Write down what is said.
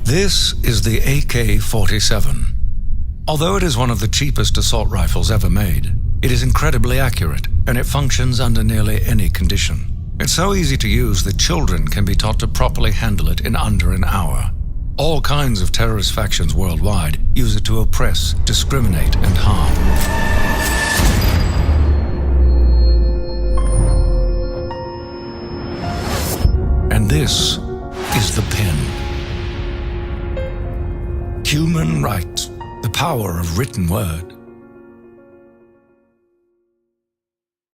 This is the AK-47. Although it is one of the cheapest assault rifles ever made, it is incredibly accurate, and it functions under nearly any condition. It's so easy to use that children can be taught to properly handle it in under an hour. All kinds of terrorist factions worldwide use it to oppress, discriminate, and harm. And this is the pen. Human right, the power of written word.